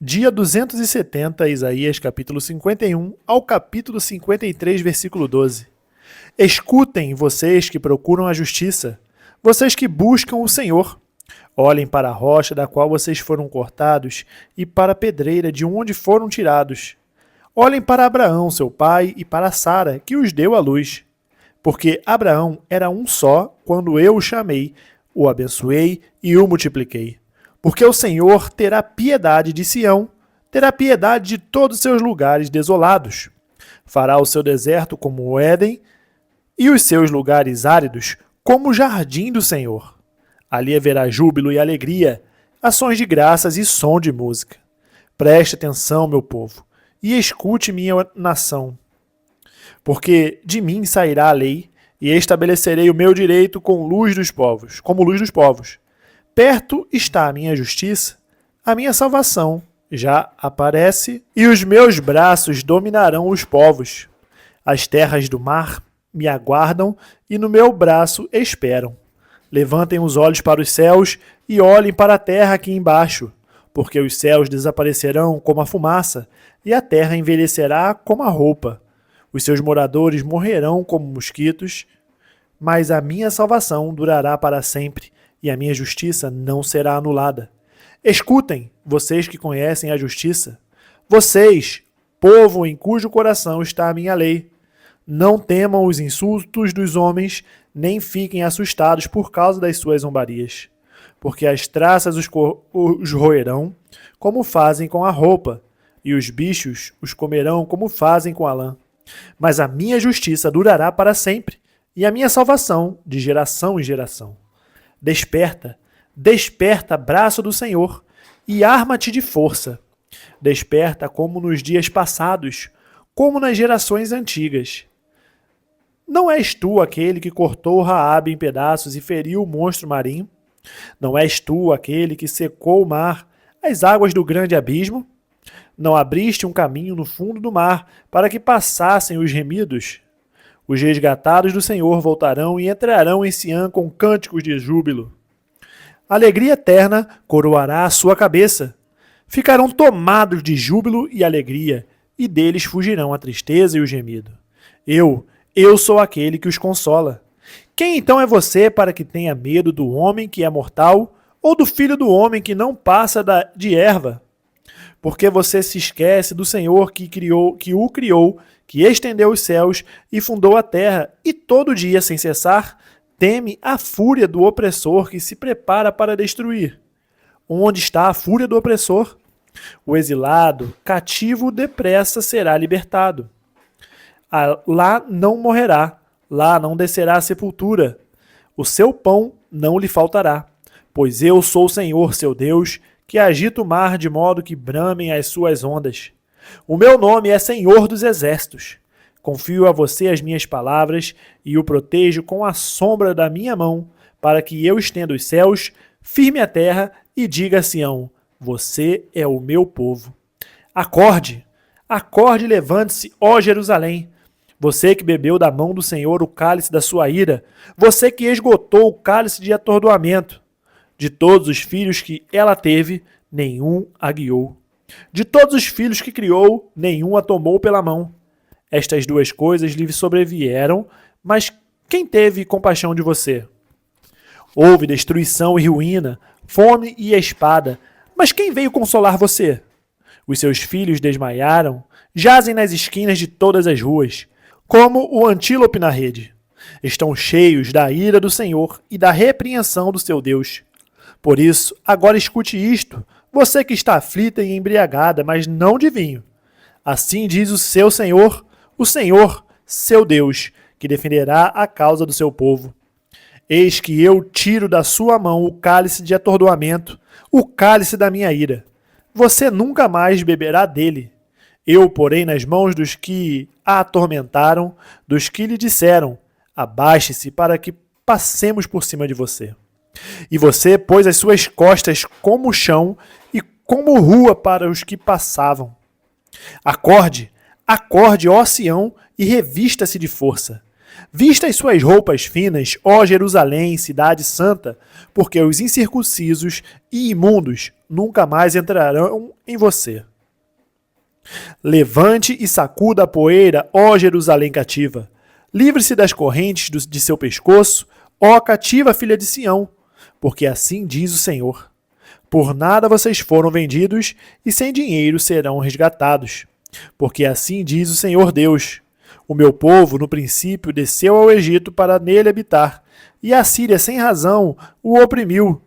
Dia 270, Isaías capítulo 51 ao capítulo 53, versículo 12. Escutem, vocês que procuram a justiça, vocês que buscam o Senhor. Olhem para a rocha da qual vocês foram cortados e para a pedreira de onde foram tirados. Olhem para Abraão, seu pai, e para Sara, que os deu à luz. Porque Abraão era um só quando eu o chamei, o abençoei e o multipliquei. Porque o Senhor terá piedade de Sião, terá piedade de todos os seus lugares desolados. Fará o seu deserto como o Éden e os seus lugares áridos como o jardim do Senhor. Ali haverá júbilo e alegria, ações de graças e som de música. Preste atenção, meu povo, e escute minha nação. Porque de mim sairá a lei, e estabelecerei o meu direito com luz dos povos, como luz dos povos. Perto está a minha justiça, a minha salvação já aparece, e os meus braços dominarão os povos. As terras do mar me aguardam e no meu braço esperam. Levantem os olhos para os céus e olhem para a terra aqui embaixo, porque os céus desaparecerão como a fumaça e a terra envelhecerá como a roupa. Os seus moradores morrerão como mosquitos, mas a minha salvação durará para sempre e a minha justiça não será anulada. Escutem, vocês que conhecem a justiça, vocês, povo em cujo coração está a minha lei. Não temam os insultos dos homens, nem fiquem assustados por causa das suas zombarias. Porque as traças os roerão, como fazem com a roupa, e os bichos os comerão como fazem com a lã. Mas a minha justiça durará para sempre, e a minha salvação de geração em geração. Desperta, desperta, braço do Senhor, e arma-te de força. Desperta como nos dias passados, como nas gerações antigas. Não és tu aquele que cortou Raabe em pedaços e feriu o monstro marinho? Não és tu aquele que secou o mar, as águas do grande abismo? Não abriste um caminho no fundo do mar para que passassem os remidos? Os resgatados do Senhor voltarão e entrarão em Siã com cânticos de júbilo. Alegria eterna coroará a sua cabeça. Ficarão tomados de júbilo e alegria, e deles fugirão a tristeza e o gemido. Eu sou aquele que os consola. Quem então é você para que tenha medo do homem que é mortal, ou do filho do homem que não passa de erva? Porque você se esquece do Senhor que o criou, que estendeu os céus e fundou a terra, e todo dia, sem cessar, teme a fúria do opressor que se prepara para destruir. Onde está a fúria do opressor? O exilado, cativo, depressa será libertado. Lá não morrerá, lá não descerá a sepultura. O seu pão não lhe faltará, pois eu sou o Senhor, seu Deus, que agita o mar de modo que bramem as suas ondas. O meu nome é Senhor dos Exércitos. Confio a você as minhas palavras e o protejo com a sombra da minha mão, para que eu estenda os céus, firme a terra e diga a Sião: você é o meu povo. Acorde, acorde e levante-se, ó Jerusalém. Você que bebeu da mão do Senhor o cálice da sua ira, você que esgotou o cálice de atordoamento. De todos os filhos que ela teve, nenhum a guiou. De todos os filhos que criou, nenhum a tomou pela mão. Estas duas coisas lhe sobrevieram, mas quem teve compaixão de você? Houve destruição e ruína, fome e espada, mas quem veio consolar você? Os seus filhos desmaiaram, jazem nas esquinas de todas as ruas, como o antílope na rede. Estão cheios da ira do Senhor e da repreensão do seu Deus. Por isso, agora escute isto, você que está aflita e embriagada, mas não de vinho. Assim diz o Senhor, seu Deus, que defenderá a causa do seu povo. Eis que eu tiro da sua mão o cálice de atordoamento, o cálice da minha ira. Você nunca mais beberá dele. Eu porei nas mãos dos que a atormentaram, dos que lhe disseram: abaixe-se para que passemos por cima de você. E você pôs as suas costas como chão e como rua para os que passavam. Acorde, acorde, ó Sião, e revista-se de força. Vista as suas roupas finas, ó Jerusalém, cidade santa, porque os incircuncisos e imundos nunca mais entrarão em você. Levante e sacuda a poeira, ó Jerusalém cativa. Livre-se das correntes de seu pescoço, ó cativa filha de Sião, porque assim diz o Senhor. Por nada vocês foram vendidos e sem dinheiro serão resgatados. Porque assim diz o Senhor Deus. O meu povo, no princípio, desceu ao Egito para nele habitar, e a Síria, sem razão, o oprimiu.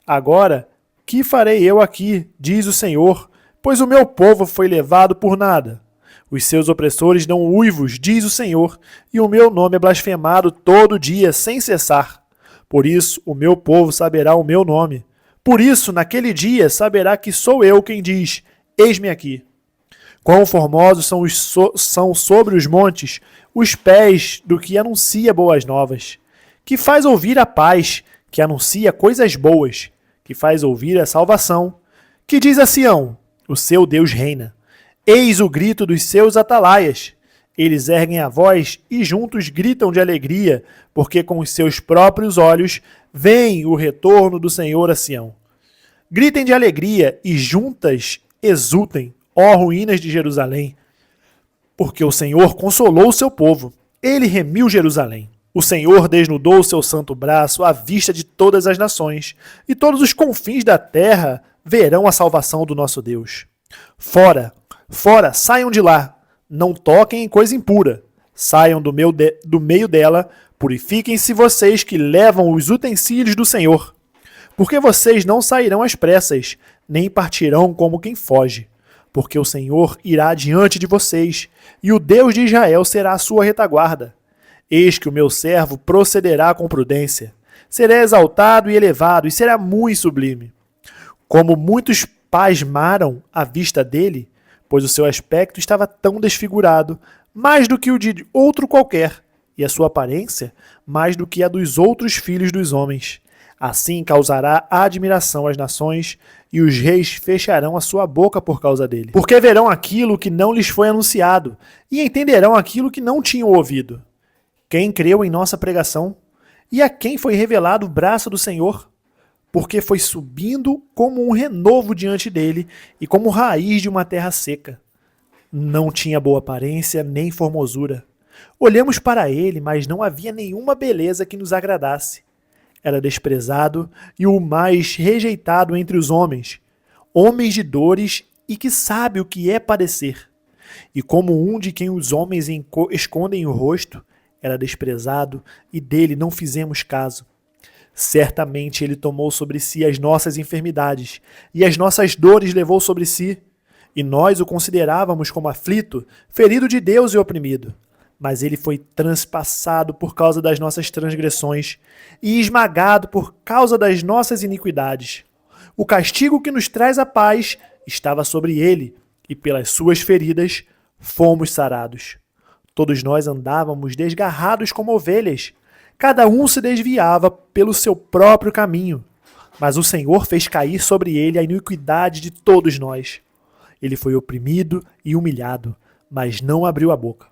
Agora, que farei eu aqui, diz o Senhor, pois o meu povo foi levado por nada. Os seus opressores dão uivos, diz o Senhor, e o meu nome é blasfemado todo dia, sem cessar. Por isso, o meu povo saberá o meu nome. Por isso, naquele dia, saberá que sou eu quem diz, eis-me aqui. Quão formosos são sobre os montes os pés do que anuncia boas novas, que faz ouvir a paz, que anuncia coisas boas, que faz ouvir a salvação, que diz a Sião, o seu Deus reina. Eis o grito dos seus atalaias. Eles erguem a voz e juntos gritam de alegria, porque com os seus próprios olhos veem o retorno do Senhor a Sião. Gritem de alegria e juntas exultem, ó ruínas de Jerusalém, porque o Senhor consolou o seu povo. Ele remiu Jerusalém. O Senhor desnudou o seu santo braço à vista de todas as nações, e todos os confins da terra verão a salvação do nosso Deus. Fora, fora, saiam de lá. Não toquem em coisa impura. Saiam do meio dela. Purifiquem-se vocês que levam os utensílios do Senhor. Porque vocês não sairão às pressas, nem partirão como quem foge. Porque o Senhor irá diante de vocês, e o Deus de Israel será a sua retaguarda. Eis que o meu servo procederá com prudência. Será exaltado e elevado, e será muito sublime. Como muitos pasmaram à vista dele, pois o seu aspecto estava tão desfigurado, mais do que o de outro qualquer, e a sua aparência mais do que a dos outros filhos dos homens. Assim causará admiração às nações, e os reis fecharão a sua boca por causa dele. Porque verão aquilo que não lhes foi anunciado, e entenderão aquilo que não tinham ouvido. Quem creu em nossa pregação? E a quem foi revelado o braço do Senhor? Porque foi subindo como um renovo diante dele, e como raiz de uma terra seca. Não tinha boa aparência, nem formosura. Olhamos para ele, mas não havia nenhuma beleza que nos agradasse. Era desprezado e o mais rejeitado entre os homens, homens de dores e que sabe o que é padecer. E como um de quem os homens escondem o rosto, era desprezado e dele não fizemos caso. Certamente ele tomou sobre si as nossas enfermidades e as nossas dores levou sobre si. E nós o considerávamos como aflito, ferido de Deus e oprimido. Mas ele foi transpassado por causa das nossas transgressões e esmagado por causa das nossas iniquidades. O castigo que nos traz a paz estava sobre ele, e pelas suas feridas fomos sarados. Todos nós andávamos desgarrados como ovelhas, cada um se desviava pelo seu próprio caminho, mas o Senhor fez cair sobre ele a iniquidade de todos nós. Ele foi oprimido e humilhado, mas não abriu a boca.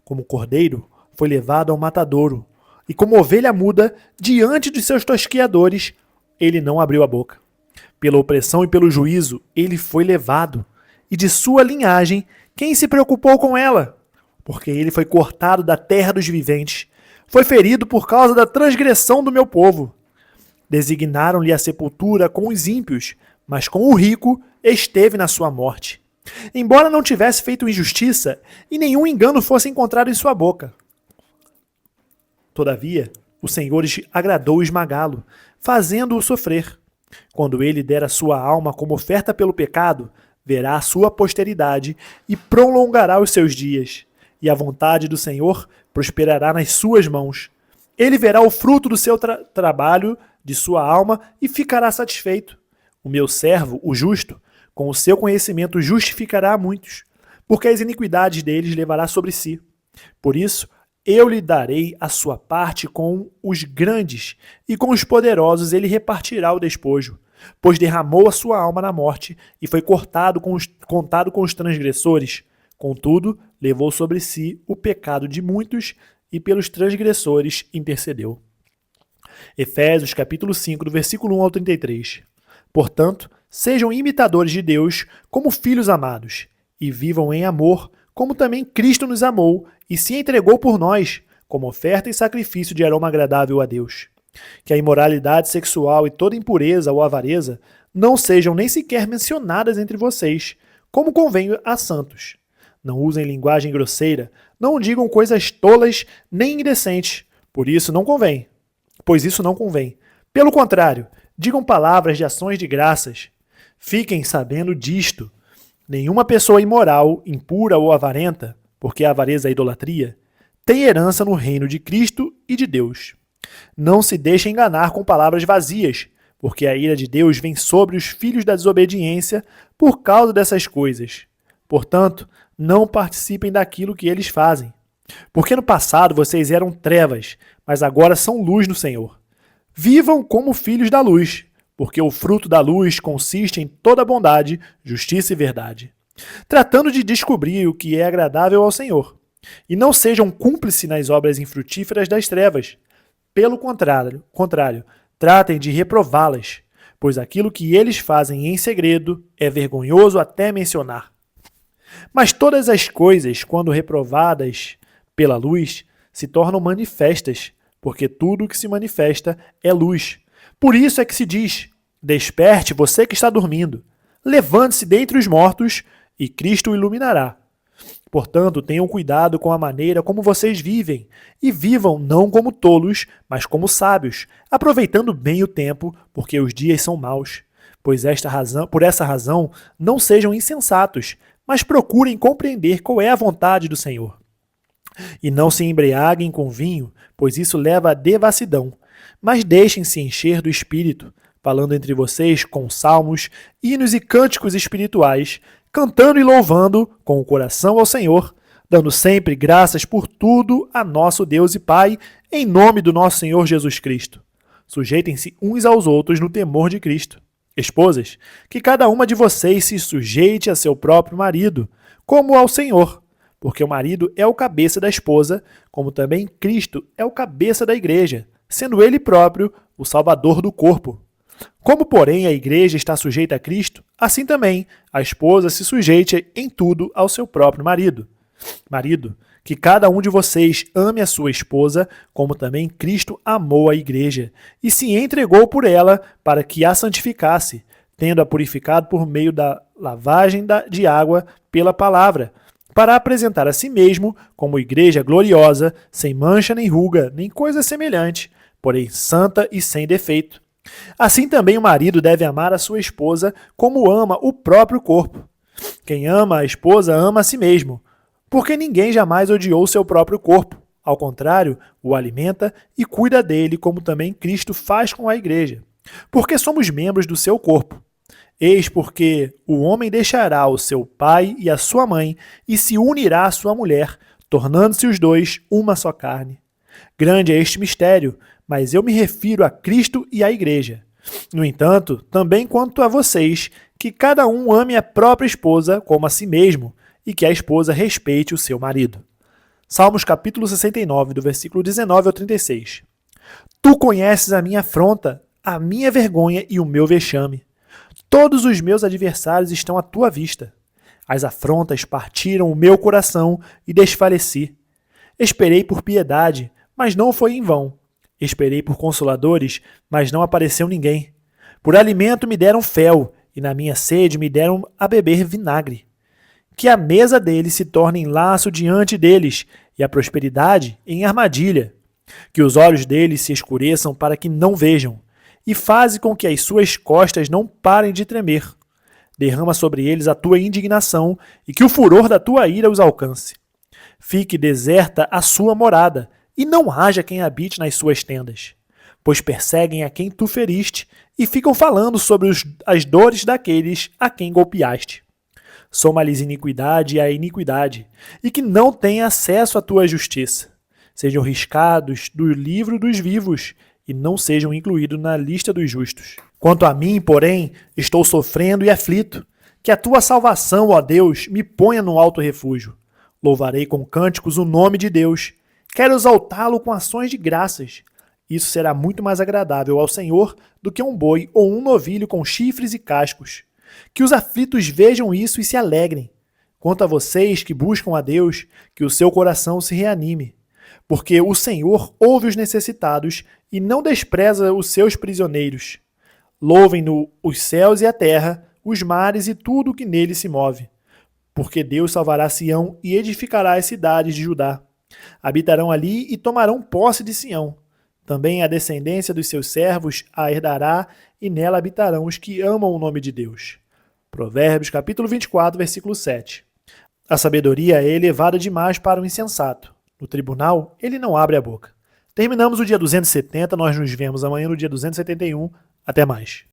Como cordeiro, foi levado ao matadouro, e como ovelha muda, diante de seus tosqueadores, ele não abriu a boca. Pela opressão e pelo juízo, ele foi levado, e de sua linhagem, quem se preocupou com ela? Porque ele foi cortado da terra dos viventes, foi ferido por causa da transgressão do meu povo. Designaram-lhe a sepultura com os ímpios, mas com o rico esteve na sua morte. Embora não tivesse feito injustiça, e nenhum engano fosse encontrado em sua boca. Todavia, o Senhor agradou esmagá-lo, fazendo-o sofrer. Quando ele der a sua alma como oferta pelo pecado, verá a sua posteridade e prolongará os seus dias. E a vontade do Senhor prosperará nas suas mãos. Ele verá o fruto do seu trabalho, de sua alma, e ficará satisfeito. O meu servo, o justo, com o seu conhecimento justificará a muitos, porque as iniquidades deles levará sobre si. Por isso, eu lhe darei a sua parte com os grandes, e com os poderosos ele repartirá o despojo, pois derramou a sua alma na morte, e foi contado com os transgressores. Contudo, levou sobre si o pecado de muitos, e pelos transgressores intercedeu. Efésios capítulo 5, do versículo 1 ao 33. Portanto, sejam imitadores de Deus como filhos amados, e vivam em amor, como também Cristo nos amou e se entregou por nós, como oferta e sacrifício de aroma agradável a Deus. Que a imoralidade sexual e toda impureza ou avareza não sejam nem sequer mencionadas entre vocês, como convém a santos. Não usem linguagem grosseira, não digam coisas tolas nem indecentes, pois isso não convém. Pelo contrário, digam palavras de ações de graças. Fiquem sabendo disto. Nenhuma pessoa imoral, impura ou avarenta, porque a avareza é idolatria, tem herança no reino de Cristo e de Deus. Não se deixe enganar com palavras vazias, porque a ira de Deus vem sobre os filhos da desobediência por causa dessas coisas. Portanto, não participem daquilo que eles fazem. Porque no passado vocês eram trevas, mas agora são luz no Senhor. Vivam como filhos da luz, porque o fruto da luz consiste em toda bondade, justiça e verdade, tratando de descobrir o que é agradável ao Senhor. E não sejam cúmplices nas obras infrutíferas das trevas. Pelo contrário, tratem de reprová-las, pois aquilo que eles fazem em segredo é vergonhoso até mencionar. Mas todas as coisas, quando reprovadas pela luz, se tornam manifestas, porque tudo o que se manifesta é luz. Por isso é que se diz: desperte você que está dormindo, levante-se dentre os mortos e Cristo o iluminará. Portanto, tenham cuidado com a maneira como vocês vivem, e vivam não como tolos, mas como sábios, aproveitando bem o tempo, porque os dias são maus. Por essa razão, não sejam insensatos, mas procurem compreender qual é a vontade do Senhor. E não se embriaguem com vinho, pois isso leva à devassidão, mas deixem-se encher do Espírito, falando entre vocês com salmos, hinos e cânticos espirituais, cantando e louvando com o coração ao Senhor, dando sempre graças por tudo a nosso Deus e Pai, em nome do nosso Senhor Jesus Cristo. Sujeitem-se uns aos outros no temor de Cristo. Esposas, que cada uma de vocês se sujeite a seu próprio marido, como ao Senhor, porque o marido é o cabeça da esposa, como também Cristo é o cabeça da igreja, sendo ele próprio o salvador do corpo. Como, porém, a igreja está sujeita a Cristo, assim também a esposa se sujeite em tudo ao seu próprio marido. Marido, que cada um de vocês ame a sua esposa, como também Cristo amou a igreja, e se entregou por ela para que a santificasse, tendo-a purificado por meio da lavagem de água pela palavra, para apresentar a si mesmo como igreja gloriosa, sem mancha nem ruga, nem coisa semelhante, porém santa e sem defeito. Assim também o marido deve amar a sua esposa como ama o próprio corpo. Quem ama a esposa ama a si mesmo, porque ninguém jamais odiou seu próprio corpo. Ao contrário, o alimenta e cuida dele, como também Cristo faz com a igreja, porque somos membros do seu corpo. Eis porque o homem deixará o seu pai e a sua mãe e se unirá à sua mulher, tornando-se os dois uma só carne. Grande é este mistério, mas eu me refiro a Cristo e à igreja. No entanto, também quanto a vocês, que cada um ame a própria esposa como a si mesmo, e que a esposa respeite o seu marido. Salmos capítulo 69, do versículo 19 ao 36. Tu conheces a minha afronta, a minha vergonha e o meu vexame. Todos os meus adversários estão à tua vista. As afrontas partiram o meu coração e desfaleci. Esperei por piedade, mas não foi em vão. Esperei por consoladores, mas não apareceu ninguém. Por alimento me deram fel, e na minha sede me deram a beber vinagre. Que a mesa deles se torne em laço diante deles, e a prosperidade em armadilha. Que os olhos deles se escureçam para que não vejam, e faze com que as suas costas não parem de tremer. Derrama sobre eles a tua indignação, e que o furor da tua ira os alcance. Fique deserta a sua morada, e não haja quem habite nas suas tendas. Pois perseguem a quem tu feriste, e ficam falando sobre as dores daqueles a quem golpeaste. Soma-lhes iniquidade e a iniquidade, e que não tenha acesso à tua justiça. Sejam riscados do livro dos vivos, e não sejam incluídos na lista dos justos. Quanto a mim, porém, estou sofrendo e aflito. Que a tua salvação, ó Deus, me ponha no alto refúgio. Louvarei com cânticos o nome de Deus. Quero exaltá-lo com ações de graças. Isso será muito mais agradável ao Senhor do que um boi ou um novilho com chifres e cascos. Que os aflitos vejam isso e se alegrem. Quanto a vocês que buscam a Deus, que o seu coração se reanime. Porque o Senhor ouve os necessitados e não despreza os seus prisioneiros. Louvem-no os céus e a terra, os mares e tudo o que nele se move. Porque Deus salvará Sião e edificará as cidades de Judá. Habitarão ali e tomarão posse de Sião. Também a descendência dos seus servos a herdará e nela habitarão os que amam o nome de Deus. Provérbios capítulo 24, versículo 7. A sabedoria é elevada demais para o insensato. No tribunal, ele não abre a boca. Terminamos o dia 270, nós nos vemos amanhã no dia 271. Até mais.